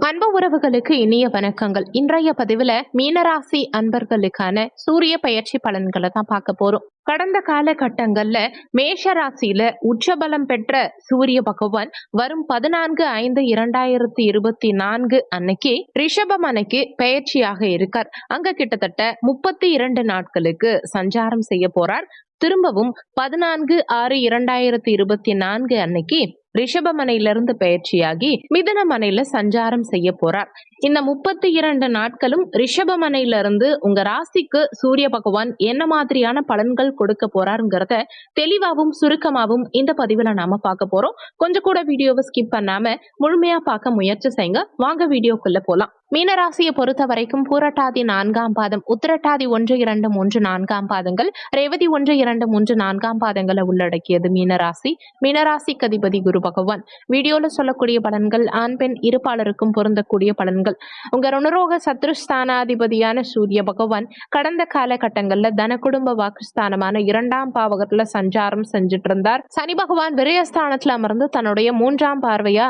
அன்பு உறவுகளுக்கு இனிய வணக்கங்கள். இன்றைய பதிவுல மீனராசி அன்பர்களுக்கான சூரிய பயிற்சி பலன்களை தான் பார்க்க போறோம். கடந்த காலகட்டங்கள்ல மேஷ ராசியில உச்சபலம் பெற்ற சூரிய பகவான் வரும் 14/5/2024 அன்னைக்கு ரிஷபம் அன்னைக்கு பயிற்சியாக இருக்கார். அங்க கிட்டத்தட்ட 32 நாட்களுக்கு சஞ்சாரம் செய்ய போறார். திரும்பவும் 14/6/2024 அன்னைக்கு ரிஷபமனையிலிருந்து பயிற்சியாகி மிதுனமனையில சஞ்சாரம் செய்ய போறார். இந்த 32 நாட்களும் ரிஷபமனையிலிருந்து உங்க ராசிக்கு சூரிய பகவான் என்ன மாதிரியான பலன்கள் கொடுக்க போறாருங்கிறத தெளிவாகவும் சுருக்கமாகவும் இந்த பதிவுல நாம பார்க்க போறோம். கொஞ்சம் கூட வீடியோவை ஸ்கிப் பண்ணாம முழுமையா பார்க்க முயற்சி செய்யுங்க. வாங்க வீடியோக்குள்ள போலாம். மீனராசியை பொறுத்த வரைக்கும் பூரட்டாதி 4ஆம் பாதம், உத்திரட்டாதி 1, 2, 3, 4ஆம் பாதங்கள், ரேவதி 1, 2, 3, 4ஆம் பாதங்களை உள்ளடக்கியது மீனராசி. மீனராசிக்கு அதிபதி குரு பகவான். வீடியோல சொல்லக்கூடிய பலன்கள் ஆண் பெண் இருப்பாளருக்கும் பொருந்தக்கூடிய பலன்கள். உங்க ருணரோக சத்ருஸ்தானாதிபதியான சூரிய பகவான் கடந்த காலகட்டங்கள்ல தன குடும்ப வாக்குஸ்தானமான 2ஆம் பாவகத்துல சஞ்சாரம் செஞ்சுட்டு இருந்தார். சனி பகவான் விரயஸ்தானத்துல அமர்ந்து தன்னுடைய 3ஆம் பார்வையா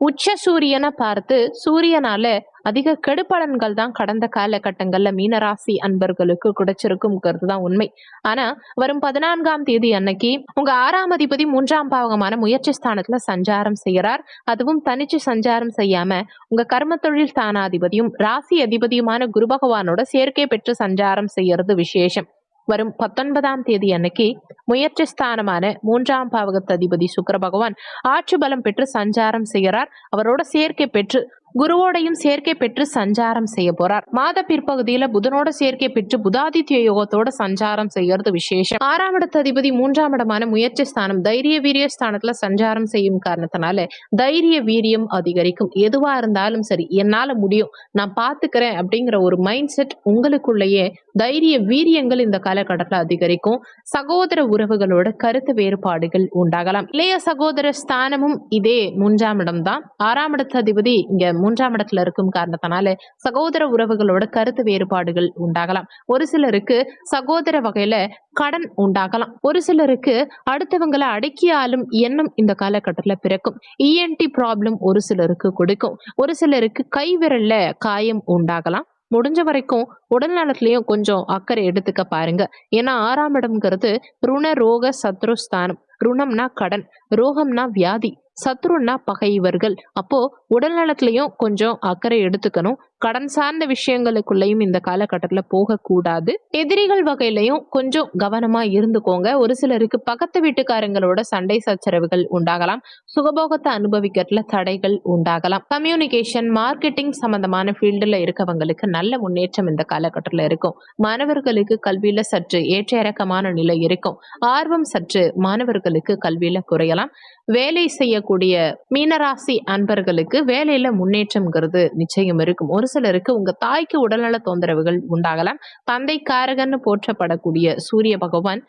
உச்ச சூரியனை பார்த்து சூரியனால அதிக கெடுபலன்கள் தான் கடந்த காலகட்டங்கள்ல மீனராசி அன்பர்களுக்கு கிடைச்சிருக்கும்ங்கிறது தான் உண்மை. ஆனா வரும் 14ஆம் தேதி அன்னைக்கு உங்க 6ஆம் அதிபதி 3ஆம் பாவகமான முயற்சி ஸ்தானத்துல சஞ்சாரம் செய்யறார். அதுவும் தனிச்சு சஞ்சாரம் செய்யாம உங்க கர்ம தொழில் ஸ்தானாதிபதியும் ராசி அதிபதியுமான குரு பகவானோட சேர்க்கை பெற்று சஞ்சாரம் செய்யறது விசேஷம். வரும் 19ஆம் தேதி அன்னைக்கு முயற்சி ஸ்தானமான 3ஆம் பாவகத்து அதிபதி சுக்கிர பகவான் ஆட்சி பலம் பெற்று சஞ்சாரம் செய்யறார். அவரோட சேர்க்கை பெற்று குருவோடையும் சேர்க்கை பெற்று சஞ்சாரம் செய்ய போறார். மாத பிற்பகுதியில புதனோட சேர்க்கை பெற்று புதாதித்ய யோகத்தோட சஞ்சாரம் செய்யறது விசேஷம். 6ஆம் இடத்து அதிபதி 3ஆம் இடமான முயற்சி ஸ்தானம் தைரிய வீரிய ஸ்தானத்துல சஞ்சாரம் செய்யும் காரணத்தினால தைரிய வீரியம் அதிகரிக்கும். எதுவா இருந்தாலும் சரி, என்னால முடியும், நான் பாத்துக்கிறேன் அப்படிங்கிற ஒரு மைண்ட் செட் உங்களுக்குள்ளேயே தைரிய வீரியங்கள் இந்த காலகட்டத்தில் அதிகரிக்கும். சகோதர உறவுகளோட கருத்து வேறுபாடுகள் உண்டாகலாம். இளைய சகோதர ஸ்தானமும் இதே 3ஆம் இடம் தான். 6ஆம் இடத்து அதிபதி இங்க 3ஆம் இடத்துல இருக்கும் காரணத்தினால சகோதர உறவுகளோட கருத்து வேறுபாடுகள் உண்டாகலாம். ஒரு சிலருக்கு சகோதர வகையில கடன் உண்டாகலாம். ஒரு சிலருக்கு அடுத்தவங்களை அடக்கியாலும் எண்ணம் இந்த காலகட்டத்துல பிறக்கும். இஎன்டி ப்ராப்ளம் ஒரு சிலருக்கு கொடுக்கும். ஒரு சிலருக்கு கை விரல்ல காயம் உண்டாகலாம். முடிஞ்ச வரைக்கும் உடல் நலத்திலையும் கொஞ்சம் அக்கறை எடுத்துக்க பாருங்க. ஏன்னா 6ஆம் இடம்ங்கிறது ருண ரோக சத்ருஸ்தானம். ருணம்னா கடன், ரோகம்னா வியாதி, சத்ருன்னா பகைவர்கள். அப்போ உடல் நலத்திலையும் கொஞ்சம் அக்கறை எடுத்துக்கணும். கடன் சார்ந்த விஷயங்களுக்குள்ளேயும் இந்த காலகட்டத்துல போகக்கூடாது. எதிரிகள் வகையிலையும் கொஞ்சம் கவனமா இருந்துக்கோங்க. ஒரு சிலருக்கு பக்கத்து வீட்டுக்காரங்களோட சண்டை சச்சரவுகள் உண்டாகலாம். சுகபோகத்தை அனுபவிக்கிறதுல தடைகள் உண்டாகலாம். கம்யூனிகேஷன், மார்க்கெட்டிங் சம்பந்தமான ஃபீல்டுல இருக்கவங்களுக்கு நல்ல முன்னேற்றம் இந்த காலகட்டத்துல இருக்கும். மாணவர்களுக்கு கல்வியில சற்று ஏற்ற இறக்கமான நிலை இருக்கும். ஆர்வம் சற்று மாணவர்களுக்கு கல்வியில குறையலாம். வேலை செய்யக்கூடிய மீனராசி அன்பர்களுக்கு வேலையில முன்னேற்றம்ங்கிறது நிச்சயம் இருக்கும். ஒரு சிலருக்கு உங்க தாய்க்கு உடல்நல தொந்தரவுகள் உண்டாகலாம். தந்தை காரகன்னு போற்றப்படக்கூடிய சூரிய பகவான்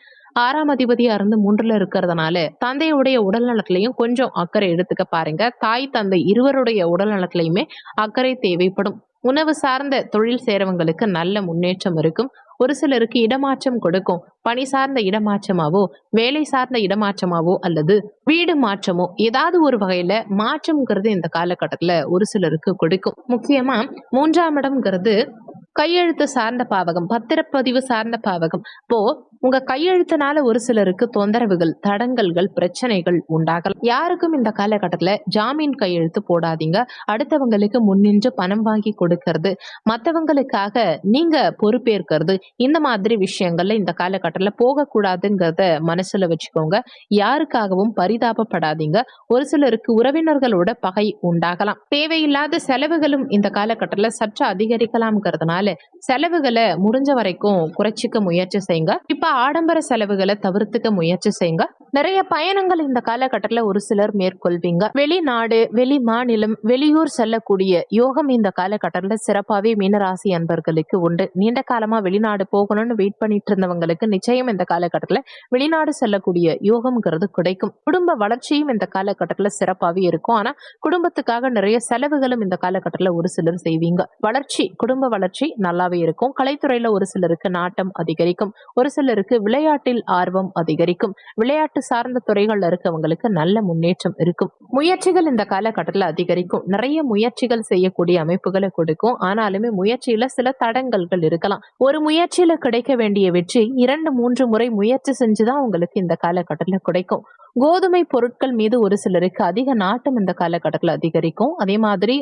6ஆம் அதிபதியா இருந்து 3ல இருக்கிறதுனால தந்தையுடைய உடல் நலத்திலையும் கொஞ்சம் அக்கறை எடுத்துக்க பாருங்க. தாய் தந்தை இருவருடைய உடல் நலத்திலையுமே அக்கறை தேவைப்படும். உணவு சார்ந்த தொழில் சேரவங்களுக்கு நல்ல முன்னேற்றம் இருக்கும். ஒரு சிலருக்கு இடமாற்றம் கொடுக்கும். பணி சார்ந்த இடமாற்றமாவோ, வேலை சார்ந்த இடமாற்றமாவோ, அல்லது வீடு மாற்றமோ ஏதாவது ஒரு வகையில மாற்றம்ங்கிறது இந்த காலகட்டத்துல ஒரு சிலருக்கு கொடுக்கும். முக்கியமா 3ஆம் இடம்ங்கிறது கையெழுத்து சார்ந்த பாவகம், பத்திரப்பதிவு சார்ந்த பாவகம். இப்போ உங்க கையெழுத்தினால ஒரு சிலருக்கு தொந்தரவுகள், தடங்கல்கள், பிரச்சனைகள் உண்டாகலாம். யாருக்கும் இந்த காலகட்டத்துல ஜாமீன் கையெழுத்து போடாதீங்க. அடுத்தவங்களுக்கு முன்னின்று பணம் வாங்கி கொடுக்கறது, மற்றவங்களுக்காக நீங்க பொறுப்பேற்கிறது, இந்த மாதிரி விஷயங்கள்ல இந்த காலகட்டத்துல போகக்கூடாதுங்கிறத மனசுல வச்சுக்கோங்க. யாருக்காகவும் பரிதாபப்படாதீங்க. ஒரு சிலருக்கு உறவினர்களோட பகை உண்டாகலாம். தேவையில்லாத செலவுகளும் இந்த காலகட்டத்துல சற்று அதிகரிக்கலாம்ங்கிறதுனால செலவுகளை முடிஞ்ச வரைக்கும் குறைச்சிக்க முயற்சி செய்யுங்க. இப்ப ஆடம்பர செலவுகளை தவிர்த்துக்க முயற்சி செய்யுங்க. நிறைய பயணங்கள் இந்த காலகட்டத்துல ஒரு சிலர் மேற்கொள்வீங்க. வெளிநாடு, வெளி மாநிலம், வெளியூர் செல்லக்கூடிய யோகம் இந்த காலகட்டத்துல சிறப்பாவே மீனராசி அன்பர்களுக்கு உண்டு. நீண்ட காலமா வெளிநாடு போகணும்னு வெயிட் பண்ணிட்டு இருந்தவங்களுக்கு நிச்சயம் இந்த காலகட்டத்துல வெளிநாடு செல்லக்கூடிய யோகம்ங்கிறது கிடைக்கும். குடும்ப வளர்ச்சியும் இந்த காலகட்டத்துல சிறப்பாவே இருக்கும். ஆனா குடும்பத்துக்காக நிறைய செலவுகளும் இந்த காலகட்டத்துல ஒரு சிலர் செய்வீங்க. வளர்ச்சி, குடும்ப வளர்ச்சி நல்லாவே இருக்கும். கலைத்துறையில ஒரு சிலருக்கு நாட்டம் அதிகரிக்கும். ஒரு சிலருக்கு சிலருக்கு விளையாட்டில் ஆர்வம் அதிகரிக்கும். விளையாட்டு சார்ந்த துறைகள்ல இருக்கவங்களுக்கு நல்ல முன்னேற்றம் இருக்கும். முயற்சிகள் இந்த காலகட்டத்தில் அதிகரிக்கும். நிறைய முயற்சிகள் செய்யக்கூடிய அமைப்புகளை கொடுக்கும். ஆனாலுமே முயற்சியில சில தடங்கல்கள் இருக்கலாம். ஒரு முயற்சியில கிடைக்க வேண்டிய வெற்றி 2-3 முறை முயற்சி செஞ்சுதான் உங்களுக்கு இந்த காலகட்டத்தில் கிடைக்கும். கோதுமை பொருட்கள் மீது ஒரு சிலருக்கு அதிக நாட்டம் இந்த காலகட்டத்தில் அதிகரிக்கும். அதே மாதிரி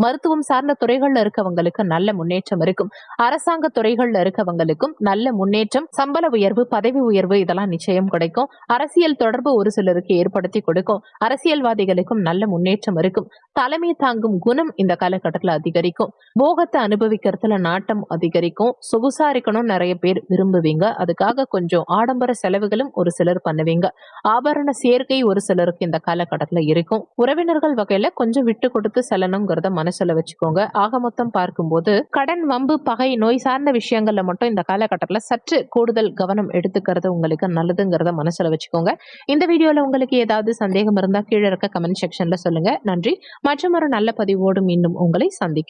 மருத்துவம் சார்ந்த துறைகள்ல இருக்கவங்களுக்கு நல்ல முன்னேற்றம் இருக்கும். அரசாங்க துறைகள்ல இருக்கவங்களுக்கும் நல்ல முன்னேற்றம், சம்பள உயர்வு, பதவி உயர்வு இதெல்லாம் நிச்சயம் கிடைக்கும். அரசியல் தொடர்பு ஒரு சிலருக்கு ஏற்படுத்தி கொடுக்கும். அரசியல்வாதிகளுக்கும் நல்ல முன்னேற்றம் இருக்கும். தலைமை தாங்கும் குணம் இந்த காலகட்டத்தில் அதிகரிக்கும். போகத்தை அனுபவிக்கிறதுல நாட்டம் அதிகரிக்கும். சொகுசா இருக்கணும் நிறைய பேர் விரும்புவீங்க. அதுக்காக கொஞ்சம் ஆடம்பர செலவுகளும் ஒரு சிலர் பண்ணுவீங்க. ஆபரண சேர்க்கை ஒரு சிலருக்கு இந்த காலகட்டத்துல இருக்கும். உறவினர்கள் வகையில கொஞ்சம் விட்டு கொடுத்து செல்லணுங்கிறத மனசுல வச்சுக்கோங்க. ஆக மொத்தம் பார்க்கும்போது கடன், வம்பு, பகை, நோய் சார்ந்த விஷயங்கள்ல மட்டும் இந்த காலகட்டத்துல சற்று கூடுதல் கவனம் எடுத்துக்கிறது உங்களுக்கு நல்லதுங்கிறத மனசுல வச்சுக்கோங்க. இந்த வீடியோல உங்களுக்கு ஏதாவது சந்தேகம் இருந்தா கீழே இருக்க கமெண்ட் செக்ஷன்ல சொல்லுங்க. நன்றி. மற்றும் ஒரு நல்ல பதிவோடு மீண்டும் உங்களை சந்திக்கிறேன்.